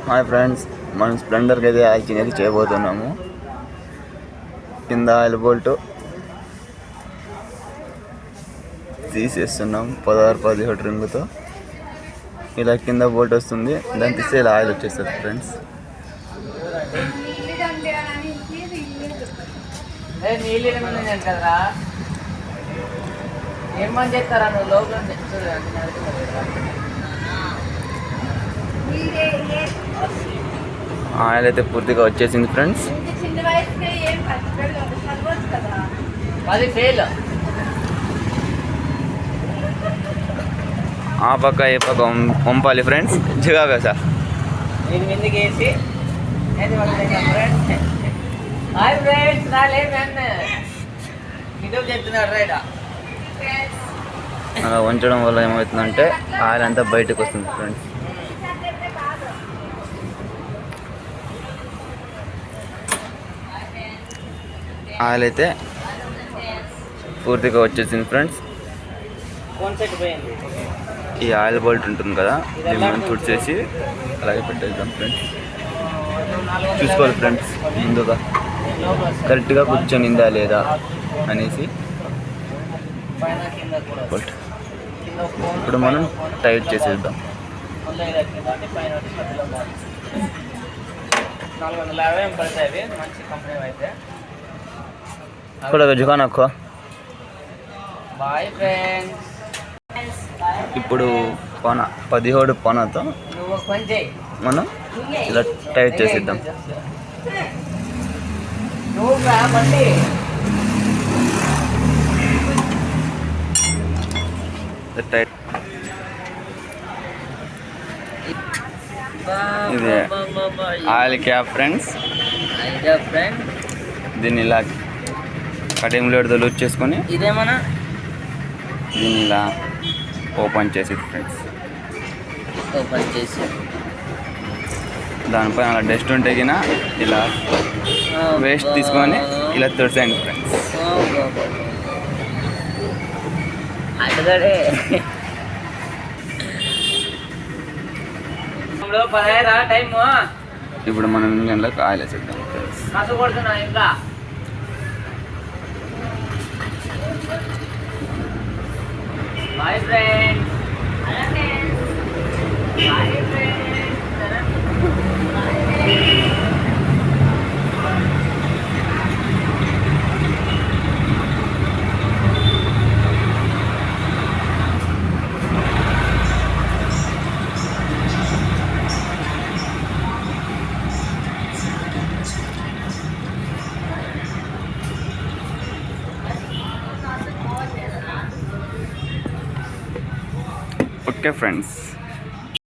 Hi friends, మనం స్ప్లెండర్కి అయితే oil change అయితే చేయబోతున్నాము. కింద ఆయిల్ బోల్ట్ తీసేస్తున్నాం 16-17 రింగుతో. ఇలా కింద బోల్ట్ వస్తుంది, దాన్ని తీస్తే ఇలా ఆయిల్ వచ్చేస్తుంది ఫ్రెండ్స్. ఆయిల్ అయితే పూర్తిగా వచ్చేసింది ఫ్రెండ్స్. ఆ పక్క ఏ పక్క పంపాలి ఫ్రెండ్స్. జిగాగా సార్ అలా ఉంచడం వల్ల ఏమవుతుందంటే ఆయిల్ అంతా బయటకు వస్తుంది ఫ్రెండ్స్. ఆయిల్ అయితే పూర్తిగా వచ్చేసింది ఫ్రెండ్స్. ఈ ఆయిల్ బోల్ట్ ఉంటుంది కదా, దీన్ని మనం తుడిచేసి అలాగే పెట్టేద్దాం ఫ్రెండ్స్. చూసుకోవాలి ఫ్రెండ్స్, ముందుగా కరెక్ట్గా కూర్చొనిందా లేదా అనేసి. ఇప్పుడు మనం టైట్ చేసేద్దాం. కూడా జుకాన్ అక్కో. ఇప్పుడు 17 పనతో మనం ఇలా టైట్ చేసేద్దాం. ఇది ఆయిల్ క్యాప్ ఫ్రెండ్స్. దీన్ని ఇలా కటింగ్ బ్లేడ్తో లూజ్ చేసుకొని దీన్ని ఇలా ఓపెన్ చేసి ఫ్రెండ్స్. ఓపెన్ చేసి దానిపైన అలా డస్ట్ ఉంటే కినా ఇలా వేస్ట్ తీసుకొని ఇలా తుడిసేయండి ఫ్రెండ్స్. ఇప్పుడు మనం ఇంజన్లోకి ఆయిల్ వేసేద్దాం friends. Bye friends. Bye friends. Okay friends.